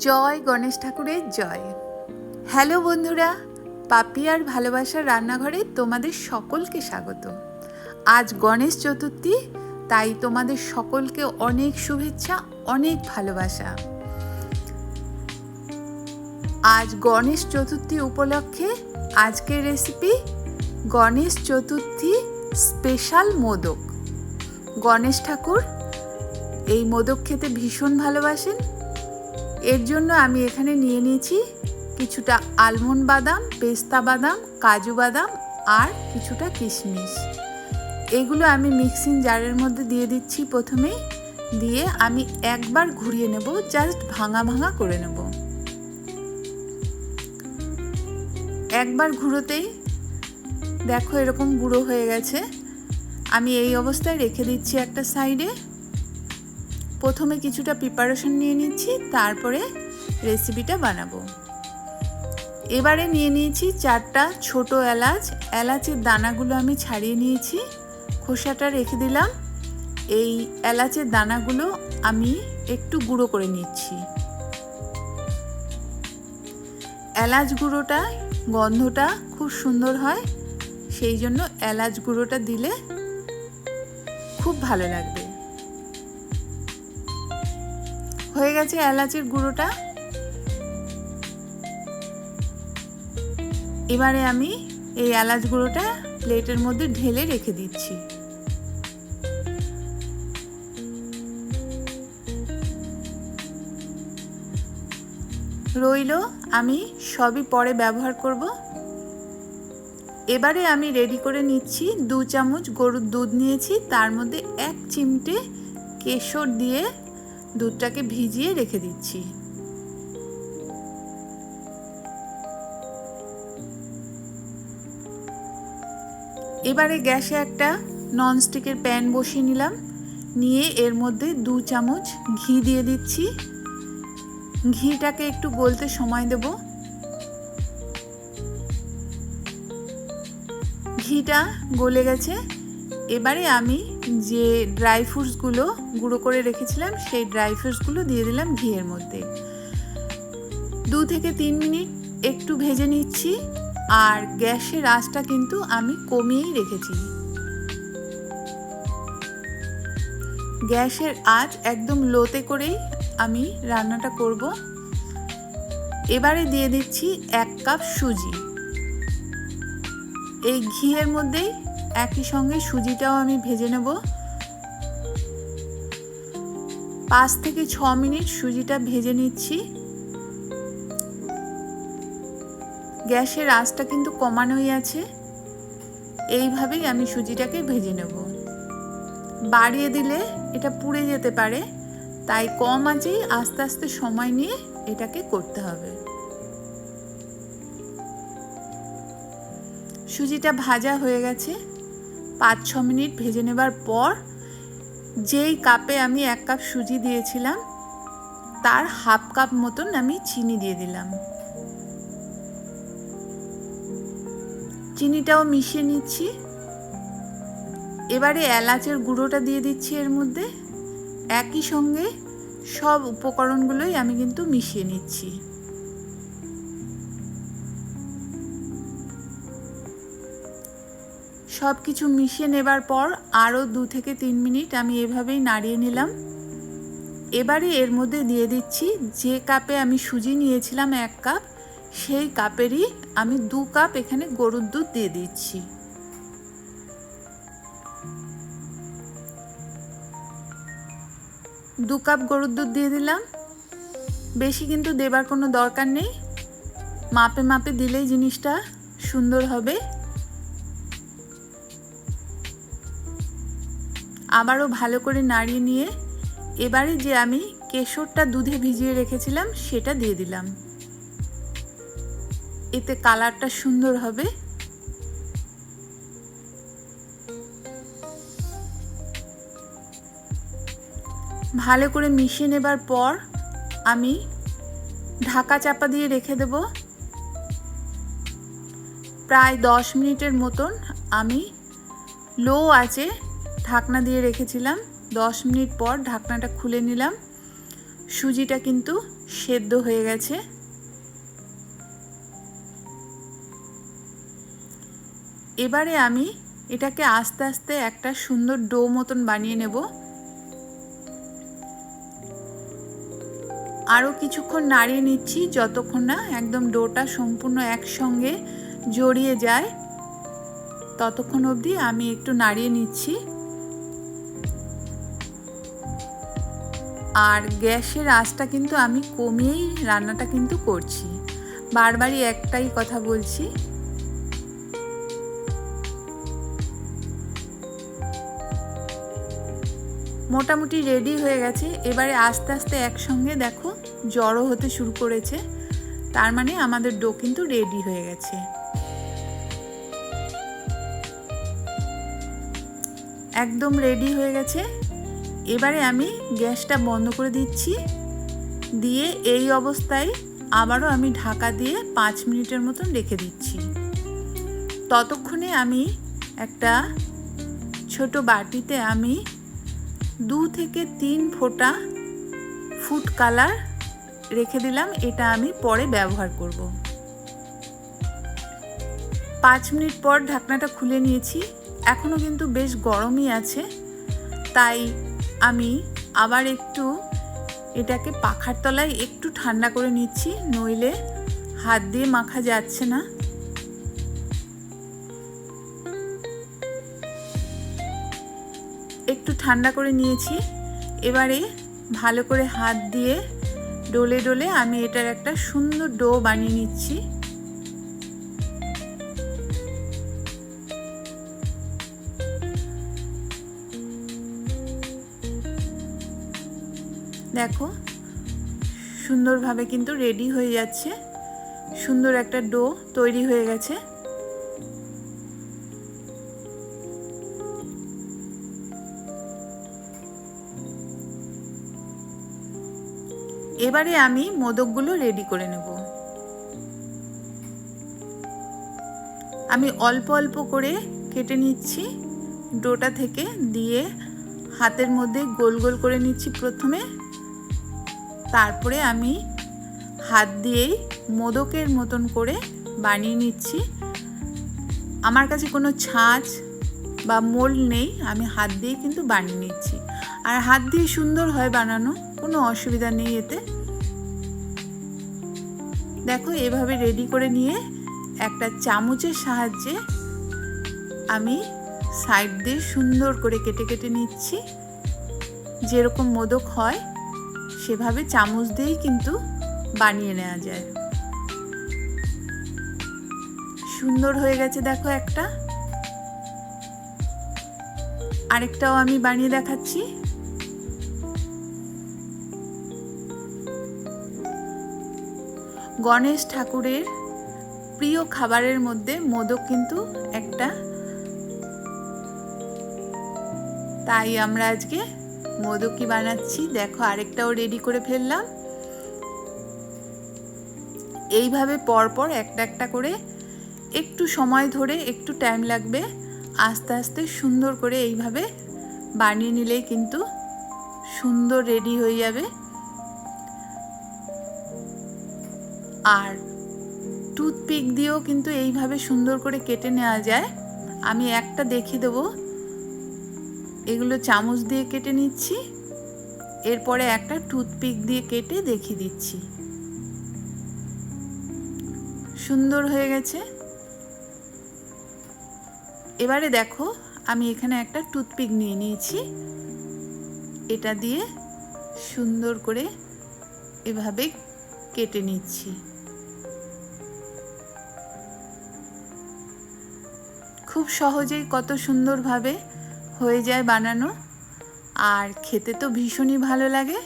জয় গণেশ ঠাকুরের জয়। হ্যালো বন্ধুরা, পাপি আর ভালোবাসার রান্নাঘরে তোমাদের সকলকে স্বাগত। আজ গণেশ চতুর্থী, তাই তোমাদের সকলকে অনেক শুভেচ্ছা, অনেক ভালোবাসা। আজ গণেশ চতুর্থী উপলক্ষে আজকের রেসিপি গণেশ চতুর্থী স্পেশাল মোদক। গণেশ ঠাকুর এই মোদক খেতে ভীষণ ভালোবাসেন। এর জন্য আমি এখানে নিয়ে নিয়েছি কিছুটা আলমন্ড বাদাম, পেস্তা বাদাম, কাজু বাদাম আর কিছুটা কিশমিশ। এগুলো আমি মিক্সিং জারের মধ্যে দিয়ে দিচ্ছি। প্রথমে দিয়ে আমি একবার ঘুরিয়ে নেব, জাস্ট ভাঙা ভাঙা করে নেব। একবার ঘুরোতেই দেখো এরকম গুঁড়ো হয়ে গেছে। আমি এই অবস্থায় রেখে দিচ্ছি একটা সাইডে। প্রথমে কিছুটা প্রিপারেশন নিয়ে নিচ্ছি, তারপরে রেসিপিটা বানাবো। এবারে নিয়ে নিয়েছি 4টা ছোট এলাচ। এলাচের দানাগুলো আমি ছাড়িয়ে নিয়েছি, খোসাটা রেখে দিলাম। এই এলাচের দানাগুলো আমি একটু গুঁড়ো করে নিচ্ছি। এলাচ গুঁড়োটা গন্ধটা খুব সুন্দর হয়, সেই জন্য এলাচ গুঁড়োটা দিলে খুব ভালো লাগবে। হয়ে গেছে এলাচের গুঁড়োটা। এবারে আমি এই এলাচ গুঁড়োটা প্লেটের মধ্যে ঢেলে রেখে দিচ্ছি। রইলো, আমি সবই পরে ব্যবহার করব। এবারে আমি রেডি করে নিচ্ছি 2 চামচ গরুর দুধ নিয়েছি, তার মধ্যে 1 চিমটে কেশর দিয়ে দুধটাকে ভিজিয়ে রেখে দিচ্ছি। এবারে গ্যাসে একটা ননস্টিকের প্যান বসিয়ে নিলাম, নিয়ে এর মধ্যে 2 চামচ ঘি দিয়ে দিচ্ছি। ঘিটাকে একটু গলতে সময় দেব। ঘিটা গলে গেছে। এবারে আমি যে ড্রাই ফ্রুটসগুলো গুঁড়ো করে রেখেছিলাম সেই ড্রাই ফ্রুটসগুলো দিয়ে দিলাম ঘিয়ের মধ্যে। 2 থেকে 3 মিনিট একটু ভেজে নিচ্ছি। আর গ্যাসের আঁচটা কিন্তু আমি কমিয়েই রেখেছি। গ্যাসের আঁচ একদম লোতে করেই আমি রান্নাটা করব। এবারে দিয়ে দিচ্ছি 1 কাপ সুজি। এই ঘিয়ের মধ্যেই একই সঙ্গে সুজিটাও আমি ভেজে নেব। 5 থেকে 6 মিনিট সুজিটা ভেজে নিচ্ছি। গ্যাসের আঁচটা কিন্তু কমানোই আছে। এইভাবেই আমি সুজিটাকে ভেজে নেব। বাড়িয়ে দিলে এটা পুড়ে যেতে পারে, তাই কম আঁচেই আস্তে আস্তে সময় নিয়ে এটাকে করতে হবে। সুজিটা ভাজা হয়ে গেছে। 5-6 মিনিট ভেজে নেবার পর যেই কাপে আমি 1 কাপ সুজি দিয়েছিলাম তার হাফ কাপ মতন আমি চিনি দিয়ে দিলাম। চিনিটাও মিশিয়ে নিচ্ছি। এবারে এলাচের গুঁড়োটা দিয়ে দিচ্ছি এর মধ্যে। একই সঙ্গে সব উপকরণগুলোই আমি কিন্তু মিশিয়ে নিচ্ছি। সব কিছু মিশিয়ে নেবার পর আরও 2 থেকে 3 মিনিট আমি এভাবেই নাড়িয়ে নিলাম। এবারে এর মধ্যে দিয়ে দিচ্ছি যে কাপে আমি সুজি নিয়েছিলাম 1 কাপ, সেই কাপেরই আমি 2 কাপ এখানে গরুর দুধ দিয়ে দিচ্ছি। দু কাপ গরুর দুধ দিয়ে দিলাম। বেশি কিন্তু দেবার কোনো দরকার নেই, মাপে মাপে দিলেই জিনিসটা সুন্দর হবে। আবারও ভালো করে নাড়িয়ে নিয়ে এবারে যে আমি কেশরটা দুধে ভিজিয়ে রেখেছিলাম সেটা দিয়ে দিলাম। এতে কালারটা সুন্দর হবে। ভালো করে মিশিয়ে নেবার পর আমি ঢাকা চাপা দিয়ে রেখে দেব। প্রায় 10 মিনিটের মতন আমি লো আঁচে ঢাকনা দিয়ে রেখেছিলাম। 10 মিনিট পর ঢাকনাটা খুলে নিলাম। সুজিটা কিন্তু সেদ্ধ হয়ে গেছে। এবারে আমি এটাকে আস্তে আস্তে একটা সুন্দর ডো মতন বানিয়ে নেব। আরও কিছুক্ষণ নাড়িয়ে নিচ্ছি, যতক্ষণ না একদম ডোটা সম্পূর্ণ একসঙ্গে জড়িয়ে যায় ততক্ষণ অবধি আমি একটু নাড়িয়ে নিচ্ছি। আর গ্যাসের আঁচটা কিন্তু আমি কমিয়েই রান্নাটা কিন্তু করছি, বারবারই একটাই কথা বলছি। মোটামুটি রেডি হয়ে গেছে। এবারে আস্তে আস্তে একসঙ্গে দেখো জড়ো হতে শুরু করেছে, তার মানে আমাদের ডো কিন্তু রেডি হয়ে গেছে। একদম রেডি হয়ে গেছে। এবারে আমি গ্যাসটা বন্ধ করে দিচ্ছি, দিয়ে এই অবস্থায় আবারও আমি ঢাকা দিয়ে 5 মিনিটের মতন রেখে দিচ্ছি। ততক্ষণে আমি একটা ছোট বাটিতে আমি 2 থেকে 3 ফোঁটা ফুড কালার রেখে দিলাম, এটা আমি পরে ব্যবহার করব। 5 মিনিট পর ঢাকনাটা খুলে নিয়েছি, এখনও কিন্তু বেশ গরমই আছে, তাই আমি আবার একটু এটাকে পাখার তলায় একটু ঠান্ডা করে নিচ্ছি, নইলে হাত দিয়ে মাখা যাচ্ছে না। একটু ঠান্ডা করে নিয়েছি। এবারে ভালো করে হাত দিয়ে ডলে ডলে আমি এটার একটা সুন্দর ডো বানিয়ে নিচ্ছি। দেখো সুন্দরভাবে কিন্তু রেডি হয়ে যাচ্ছে, সুন্দর একটা ডো তৈরি হয়ে গেছে। এবারে আমি মোদকগুলো রেডি করে নেব। আমি অল্প অল্প করে কেটে নিচ্ছি ডোটা থেকে, দিয়ে হাতের মধ্যে গোল গোল করে নিচ্ছি প্রথমে, তারপরে আমি হাত দিয়েই মোদকের মতন করে বানিয়ে নিচ্ছি। আমার কাছে কোনো ছাঁচ বা মোল্ড নেই, আমি হাত দিয়ে কিন্তু বানিয়ে নিচ্ছি। আর হাত দিয়ে সুন্দর হয় বানানো, কোনো অসুবিধা নেই এতে। দেখো এভাবে রেডি করে নিয়ে একটা চামচের সাহায্যে আমি সাইড দিয়ে সুন্দর করে কেটে কেটে নিচ্ছি। যেরকম মোদক হয় সেভাবে চামচ দিয়েই কিন্তু বানিয়ে নেওয়া যায়। সুন্দর হয়ে গেছে দেখো একটা। আরেকটাও আমি বানিয়ে দেখাচ্ছি। গণেশ ঠাকুরের প্রিয় খাবারের মধ্যে মোদক কিন্তু একটা, তাই আমরা আজকে মোদকই বানাচ্ছি। দেখো আরেকটাও রেডি করে ফেললাম। এইভাবে পরপর একটা একটা করে একটু সময় ধরে, একটু টাইম লাগবে, আস্তে আস্তে সুন্দর করে এইভাবে বানিয়ে নিলেই কিন্তু সুন্দর রেডি হয়ে যাবে। আর টুথপিক দিয়েও কিন্তু এইভাবে সুন্দর করে কেটে নেওয়া যায়। আমি একটা দেখিয়ে দেবো। এগুলো চামচ দিয়ে কেটে নিচ্ছি, এরপরে একটা টুথপিক দিয়ে কেটে দেখিয়ে দিচ্ছি। সুন্দর হয়ে গেছে। এবারে দেখো আমি এখানে একটা টুথপিক নিয়ে নিয়েছি, এটা দিয়ে সুন্দর করে এভাবে কেটে নিচ্ছি। খুব সহজেই কত সুন্দরভাবে হয়ে যায় বানানো, আর খেতে তো ভীষণই ভালো লাগে।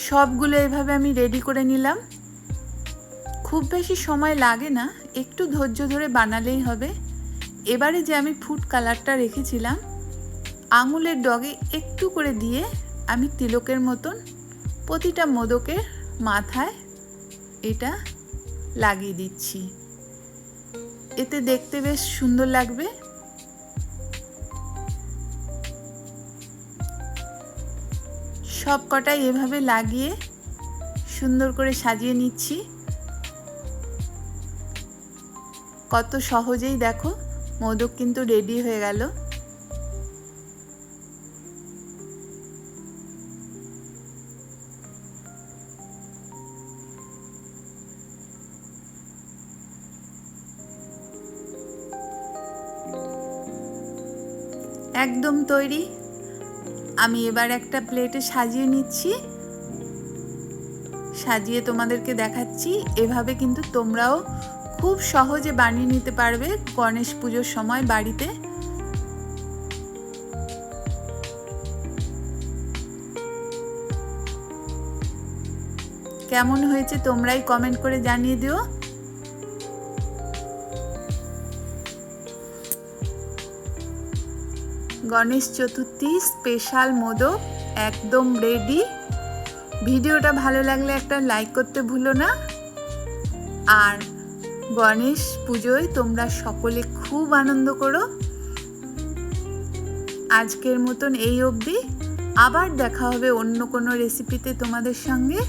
সবগুলো এভাবে আমি রেডি করে নিলাম। খুব বেশি সময় লাগে না, একটু ধৈর্য ধরে বানালেই হবে। এবারে যে আমি ফুড কালারটা রেখেছিলাম, আঙুলের ডগে একটু করে দিয়ে আমি তিলকের মতন প্রতিটা মোদকের মাথায় এটা লাগিয়ে দিচ্ছি। এতে দেখতে বেশ সুন্দর লাগবে। সব কটাই এভাবে লাগিয়ে সুন্দর করে সাজিয়ে নিচ্ছি। কত সহজেই দেখো মোদক কিন্তু রেডি হয়ে গেল। একদম তৈরি। আমি এবার একটা প্লেটে সাজিয়ে নিচ্ছি, সাজিয়ে তোমাদেরকে দেখাচ্ছি। এভাবে কিন্তু তোমরাও খুব সহজে বানিয়ে নিতে পারবে গণেশ পুজোর সময় বাড়িতে। কেমন হয়েছে তোমরাই কমেন্ট করে জানিয়ে দিও। গণেশ চতুর্থী স্পেশাল মোদক একদম রেডি। ভিডিওটা ভালো লাগলে একটা লাইক করতে ভুলো না। আর গণেশ পুজোয় তোমরা সকলে খুব আনন্দ করো। আজকের মতন এই অবধি, আবার দেখা হবে অন্য কোনো রেসিপিতে তোমাদের সঙ্গে।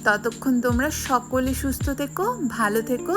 ততক্ষণ তোমরা সকলে সুস্থ থেকো, ভালো থেকো।